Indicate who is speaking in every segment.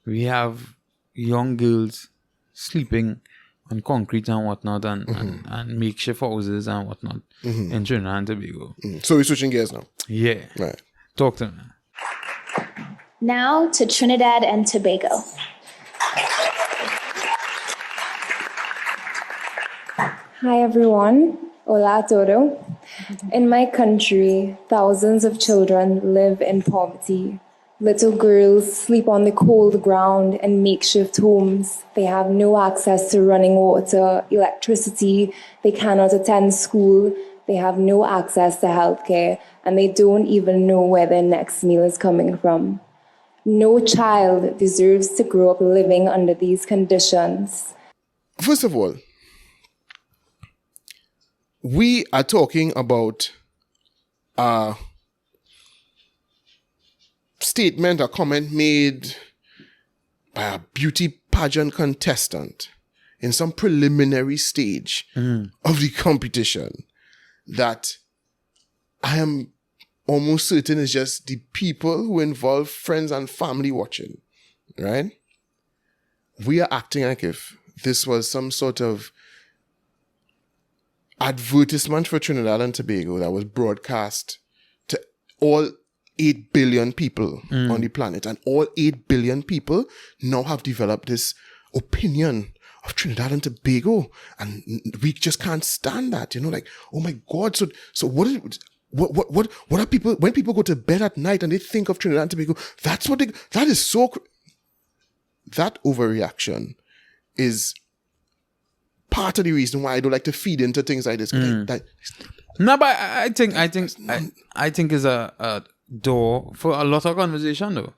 Speaker 1: We have young girls sleeping on concrete and whatnot, and makeshift houses and whatnot in Trinidad and Tobago.
Speaker 2: So we're switching gears now.
Speaker 1: Yeah.
Speaker 2: Right.
Speaker 1: Talk to me.
Speaker 3: Now to Trinidad and Tobago.
Speaker 4: Hi everyone, hola todo. In my country, thousands of children live in poverty. Little girls sleep on the cold ground in makeshift homes. They have no access to running water, electricity. They cannot attend school. They have no access to healthcare, and they don't even know where their next meal is coming from. No child deserves to grow up living under these conditions.
Speaker 2: First of all, we are talking about a statement or comment made by a beauty pageant contestant in some preliminary stage of the competition that I am almost certain is just the people who involve friends and family watching, right? We are acting like if this was some sort of advertisement for Trinidad and Tobago that was broadcast to all 8 billion people on the planet. And all 8 billion people now have developed this opinion of Trinidad and Tobago. And we just can't stand that, like, oh my God. So what are people, when people go to bed at night and they think of Trinidad and Tobago, that overreaction is part of the reason why I don't like to feed into things like this.
Speaker 1: No, but I think is a door for a lot of conversation though.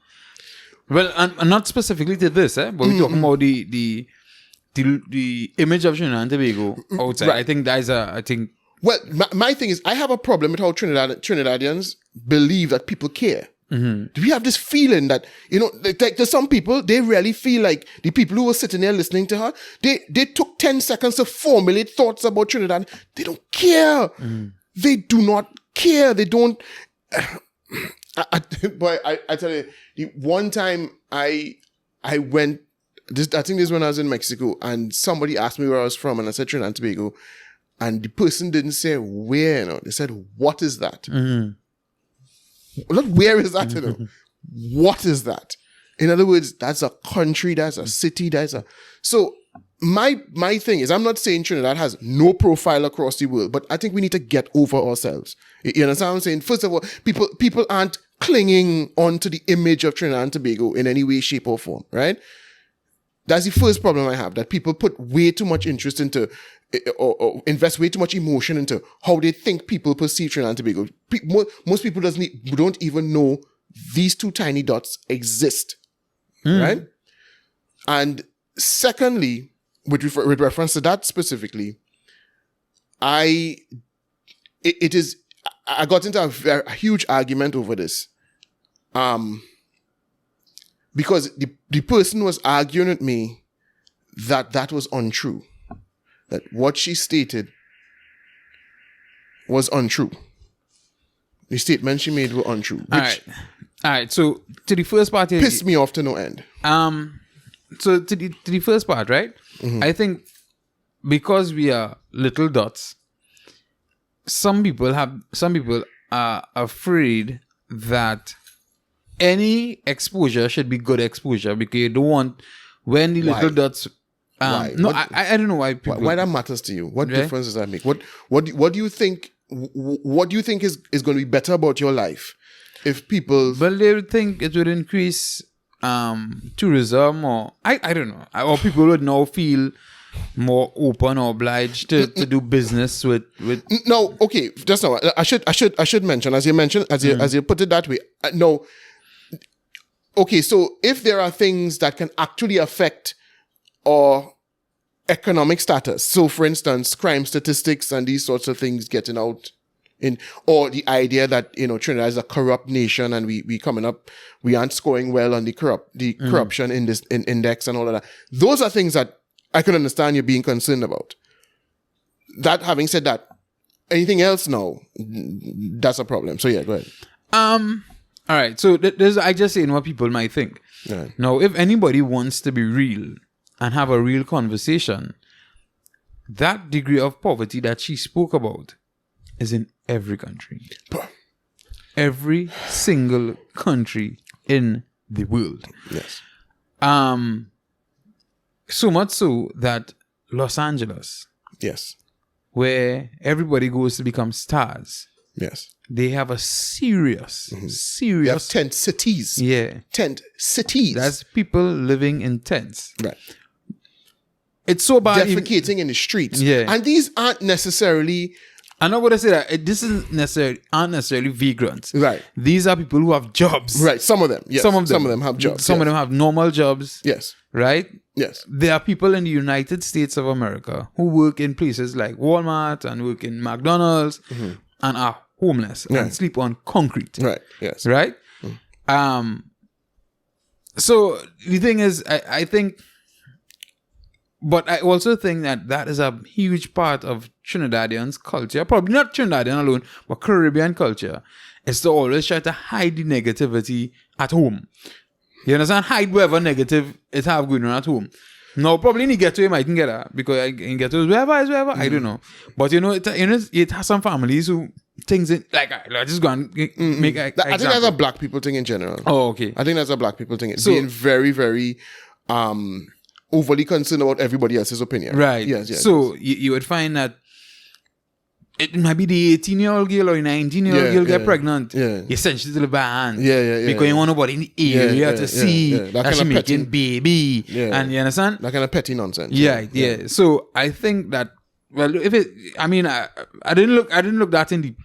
Speaker 1: Well, and not specifically to this, but we're talking about the image of Trinidad and Tobago outside. Right. I think that is
Speaker 2: Well, my thing is, I have a problem with how Trinidadians believe that people care. Do we have this feeling that, like there's some people, they really feel like the people who were sitting there listening to her, they took 10 seconds to formulate thoughts about Trinidad. They don't care. They do not care. They don't. Boy, I tell you, the one time I went, I think this is when I was in Mexico, and somebody asked me where I was from, and I said Trinidad and Tobago, and the person didn't say where, they said, what is that? Not where is that, What is that? In other words, that's a country, that's a city, So my thing is, I'm not saying Trinidad has no profile across the world, but I think we need to get over ourselves. You understand what I'm saying? First of all, people aren't clinging onto the image of Trinidad and Tobago in any way, shape, or form, right? That's the first problem I have, that people put way too much interest into or invest way too much emotion into how they think people perceive Trinidad and Tobago. Most people don't even know these two tiny dots exist, right? And secondly, with reference to that specifically, I got into a huge argument over this, because the person was arguing with me that was untrue. That what she stated was untrue. The statements she made were untrue.
Speaker 1: All right. So to the first part,
Speaker 2: pissed me off to no end.
Speaker 1: So to the first part, right? I think because we are little dots, some people are afraid that any exposure should be good exposure, because you don't want when the little dots.
Speaker 2: Why?
Speaker 1: No, I don't know why people.
Speaker 2: Why that matters to you? What difference does that make? What do you think? What do you think is going to be better about your life if people?
Speaker 1: Well, they would think it would increase tourism, or I don't know, or people would now feel more open or obliged to do business with.
Speaker 2: No, okay, just now. I should mention, as you put it that way. No. Okay, so if there are things that can actually affect or economic status. So, for instance, crime statistics and these sorts of things getting out, or the idea that Trinidad is a corrupt nation and we aren't scoring well on the corruption in this index and all of that. Those are things that I can understand you being concerned about. That having said that, anything else now, that's a problem. So yeah, go ahead.
Speaker 1: All right. So I just saying what people might think.
Speaker 2: Right.
Speaker 1: Now, if anybody wants to be real and have a real conversation, that degree of poverty that she spoke about is in every country. Every single country in the world.
Speaker 2: Yes.
Speaker 1: So much so that Los Angeles,
Speaker 2: Yes.
Speaker 1: where everybody goes to become stars,
Speaker 2: Yes.
Speaker 1: they have a serious
Speaker 2: We have tent cities.
Speaker 1: yeah.
Speaker 2: Tent cities.
Speaker 1: That's people living in tents.
Speaker 2: right.
Speaker 1: It's so bad.
Speaker 2: Defecating in the streets.
Speaker 1: Yeah.
Speaker 2: And these aren't necessarily
Speaker 1: I'm not going to say that this aren't necessarily vagrants.
Speaker 2: right.
Speaker 1: These are people who have jobs.
Speaker 2: Right. Some of them. Yes.
Speaker 1: Some of them
Speaker 2: have jobs.
Speaker 1: Some of
Speaker 2: yes.
Speaker 1: them have normal jobs.
Speaker 2: Yes.
Speaker 1: Right?
Speaker 2: Yes.
Speaker 1: There are people in the United States of America who work in places like Walmart and work in McDonald's and are homeless and sleep on concrete.
Speaker 2: Right. Yes.
Speaker 1: Right? So the thing is, I think, but I also think that is a huge part of Trinidadians' culture. Probably not Trinidadian alone, but Caribbean culture. Is to always try to hide the negativity at home. You understand? Hide whatever negative it have going on at home. Now, probably in the ghetto, you might get that because in ghetto is wherever, I don't know. But it has some families who things in, like I just go and make an
Speaker 2: I think that's a black people thing in general.
Speaker 1: Oh, okay.
Speaker 2: I think that's a black people thing.
Speaker 1: So-
Speaker 2: Being very, very overly concerned about everybody else's opinion.
Speaker 1: Right.
Speaker 2: Yes.
Speaker 1: So you would find that it might be the 18-year-old girl or the 19-year-old girl get pregnant.
Speaker 2: Yeah.
Speaker 1: You send to the band.
Speaker 2: Yeah.
Speaker 1: Because you want nobody in the area to see
Speaker 2: That
Speaker 1: that
Speaker 2: kind
Speaker 1: she
Speaker 2: of
Speaker 1: making
Speaker 2: petty-
Speaker 1: baby.
Speaker 2: Yeah.
Speaker 1: And you understand?
Speaker 2: That kind of petty nonsense.
Speaker 1: Yeah. So I think that, well, I didn't look that in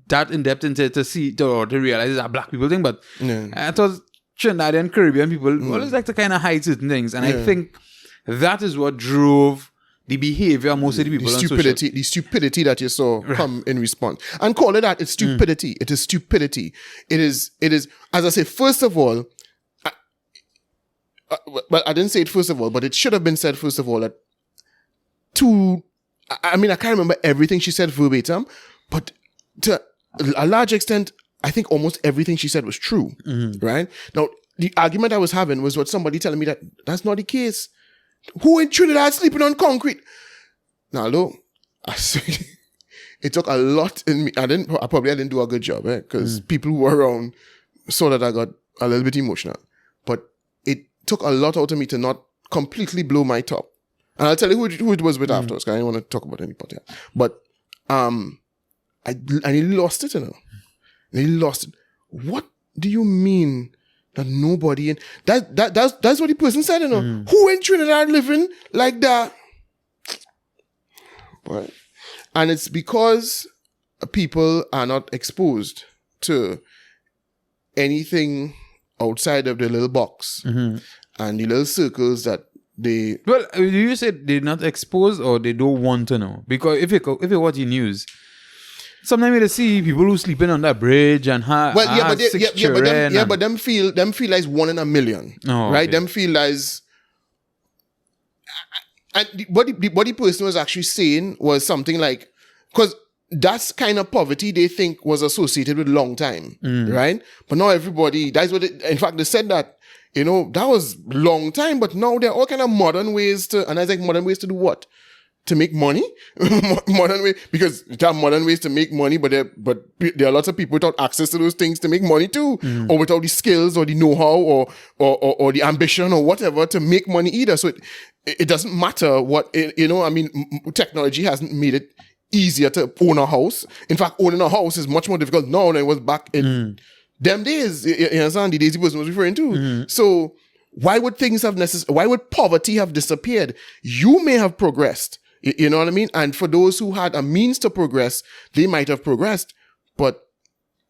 Speaker 1: depth into it to see to realize it's a black people thing, but I thought Trinidad and Caribbean people always like to kind of hide certain things, and I think that is what drove the behavior of most of the people on
Speaker 2: The stupidity that you saw come in response. And call it that, it's stupidity. It is stupidity. It is, as I say, first of all, but I didn't say it first of all, but it should have been said first of all that I can't remember everything she said verbatim, but to a large extent, I think almost everything she said was true, right? Now, the argument I was having was what somebody telling me that that's not the case. Who in Trinidad sleeping on concrete? Now, look, it took a lot in me. I probably didn't do a good job, because people who were around saw that I got a little bit emotional. But it took a lot out of me to not completely blow my top. And I'll tell you who it was with afterwards, because I didn't want to talk about anybody else. But I nearly lost it, Nearly lost it. What do you mean that nobody in that's what the person said, Who in Trinidad living like that? But, and it's because people are not exposed to anything outside of the little box and the little circles that they.
Speaker 1: Well, you said they're not exposed or they don't want to know, because if you watch the news, sometimes you see people who sleeping on that bridge and have six children.
Speaker 2: But them feel like one in a million, right?
Speaker 1: Okay.
Speaker 2: Them feel as. And what the person was actually saying was something like, because that's kind of poverty they think was associated with long time, right? But now everybody, that's what in fact they said that, that was long time, but now there are all kind of modern ways to, and I was like, modern ways to do what? To make money? Modern way, because there are modern ways to make money, but there are lots of people without access to those things to make money too, or without the skills or the know-how or the ambition or whatever to make money either. So it doesn't matter what, technology hasn't made it easier to own a house. In fact, owning a house is much more difficult now than it was back in them days. You understand? The days he was referring to. So why would why would poverty have disappeared? You may have progressed. You know what I mean? And for those who had a means to progress, they might have progressed, but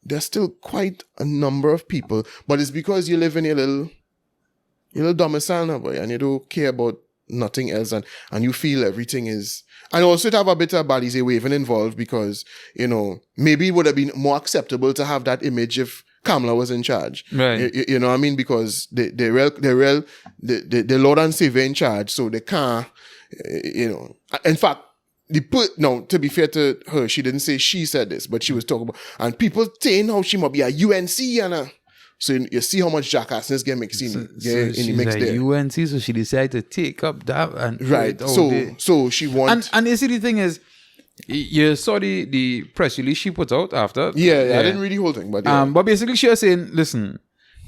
Speaker 2: there's still quite a number of people. But it's because you live in your little domicile now, boy, and you don't care about nothing else, and you feel everything is. And also to have a bit of Balize waving involved, because, maybe it would have been more acceptable to have that image if Kamala was in charge.
Speaker 1: Right.
Speaker 2: You know what I mean? Because the Lord and Savior in charge, so they can't, In fact, to be fair to her, she didn't say she said this, but she was talking about, and people saying how she might be a UNC and So you see how much jackassness get mixed in the mix there.
Speaker 1: UNC, so she decided to take up that and
Speaker 2: Right. So she wants.
Speaker 1: And you see, the thing is, you saw the press release she put out after.
Speaker 2: Yeah, I didn't read the whole thing, but yeah.
Speaker 1: But basically she was saying, listen,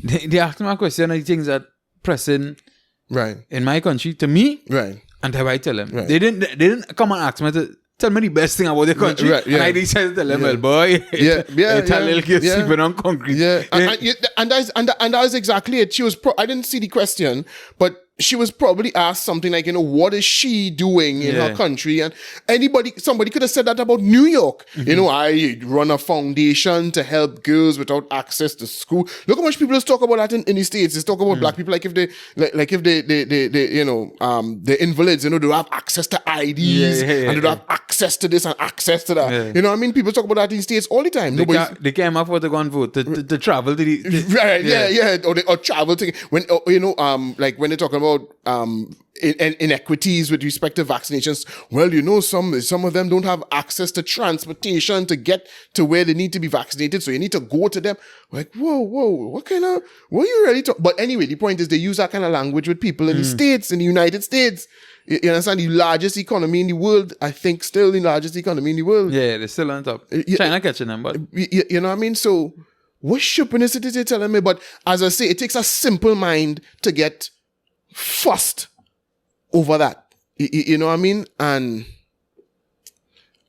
Speaker 1: they asked me a question of the things that pressing
Speaker 2: right
Speaker 1: in my country to me,
Speaker 2: right,
Speaker 1: and how I tell them.
Speaker 2: Right.
Speaker 1: They didn't come and ask me to tell me the best thing about the country,
Speaker 2: right, yeah.
Speaker 1: and I decided to tell them,
Speaker 2: Yeah.
Speaker 1: well, boy, tell little kids
Speaker 2: yeah.
Speaker 1: sleeping on concrete.
Speaker 2: Yeah, and that is exactly it. She was. I didn't see the question, but she was probably asked something like, what is she doing in her country? And somebody could have said that about New York.
Speaker 1: Mm-hmm.
Speaker 2: I run a foundation to help girls without access to school. Look how much people just talk about that in the States. They talk about black people like if they the invalids, they don't have access to IDs and they don't have access to this and access to that.
Speaker 1: Yeah.
Speaker 2: You know what I mean? People talk about that in the States all the time.
Speaker 1: They came up with a gun vote to travel to the
Speaker 2: right, yeah. Or travel to when like when they're talking about inequities with respect to vaccinations. Well, some of them don't have access to transportation to get to where they need to be vaccinated, so you need to go to them. Like, whoa, what are you really talking? But anyway, the point is they use that kind of language with people in the States, in the United States. You understand? The largest economy in the world, I think, still the largest economy in the world.
Speaker 1: Yeah, they're still on top. China catching them, but
Speaker 2: you know what I mean? So what stupidness it is they telling me? But as I say, it takes a simple mind to get fussed over that. You know what I mean? And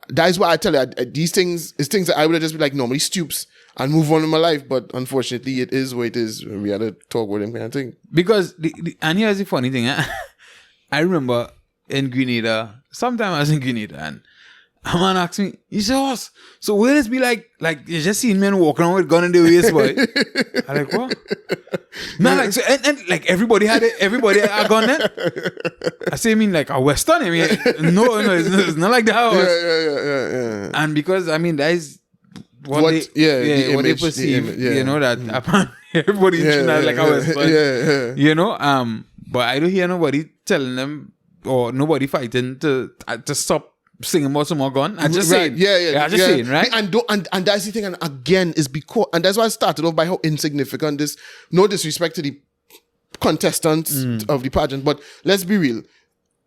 Speaker 2: that is why I tell you, these things is things that I would have just be like, normally stoops and move on in my life. But unfortunately, it is what it is. We had to talk with him kind of thing.
Speaker 1: because and here's the funny thing. I remember in Grenada, sometime I was in Grenada, and a man asked me, he said, so will this be like you just seen men walking around with gun in their waist, boy? I'm like, what? No, like, so, and like everybody had a gun then? I say, I mean, like a Western, I mean, no, it's not like that.
Speaker 2: Yeah.
Speaker 1: And because, I mean, that is what they perceive, you know, that apparently everybody in Trinidad like a Western. You know, but I don't hear nobody telling them or nobody fighting to stop singing about some more gun. I just saying.
Speaker 2: Yeah.
Speaker 1: I just saying, right?
Speaker 2: And that's the thing. And again, is because, and that's why I started off by how insignificant this, no disrespect to the contestants of the pageant, but let's be real.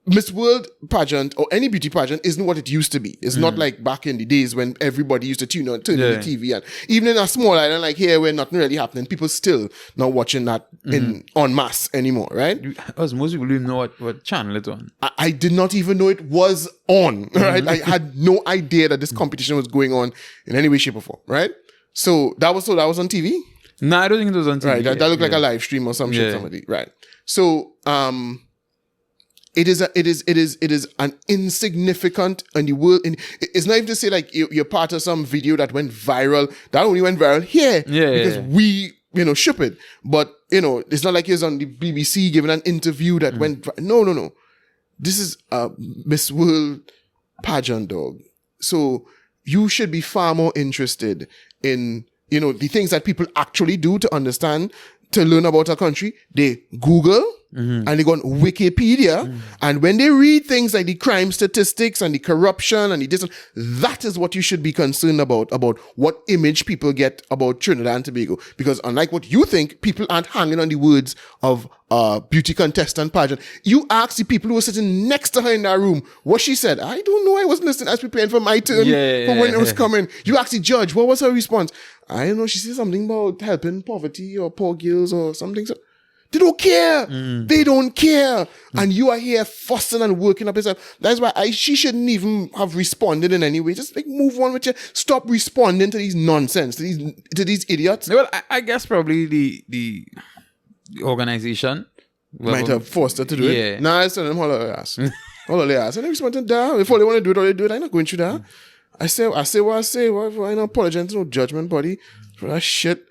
Speaker 2: Miss World pageant or any beauty pageant isn't what it used to be. It's not like back in the days when everybody used to turn on the TV, and even in a small island like here where nothing really happening, people still not watching that en masse anymore, right?
Speaker 1: Because most people didn't know what channel it's on.
Speaker 2: I did not even know it was on, right? I had no idea that this competition was going on in any way, shape, or form, right? So that was on TV?
Speaker 1: No, I don't think it was on TV.
Speaker 2: Right, that looked like a live stream or some shit, somebody. Right. So it is an insignificant in the world. It's not even to say like you're part of some video that went viral. That only went viral here because we, ship it. But it's not like you're on the BBC giving an interview that went. No. This is a Miss World pageant, dog. So you should be far more interested in the things that people actually do to understand, to learn about our country. They Google. And they go on Wikipedia, and when they read things like the crime statistics and the corruption and that is what you should be concerned about what image people get about Trinidad and Tobago. Because unlike what you think, people aren't hanging on the words of beauty contestant pageant. You ask the people who were sitting next to her in that room what she said. I don't know. I wasn't listening. I was preparing for my turn for when it was coming. You ask the judge, what was her response? I don't know. She said something about helping poverty or poor girls or something. So they don't care. They don't care. And you are here fussing and working up yourself. That's why she shouldn't even have responded in any way. Just like move on with you. Stop responding to these nonsense, to these idiots.
Speaker 1: Well, I guess probably the organization
Speaker 2: might have forced her to do it. Nah, I tell them hold on their ass. Hold on their ass. And they respond to that. If all they want to do it, all they do it. I'm not going through that. I say what I say. Why not apologize to no judgment body for that shit?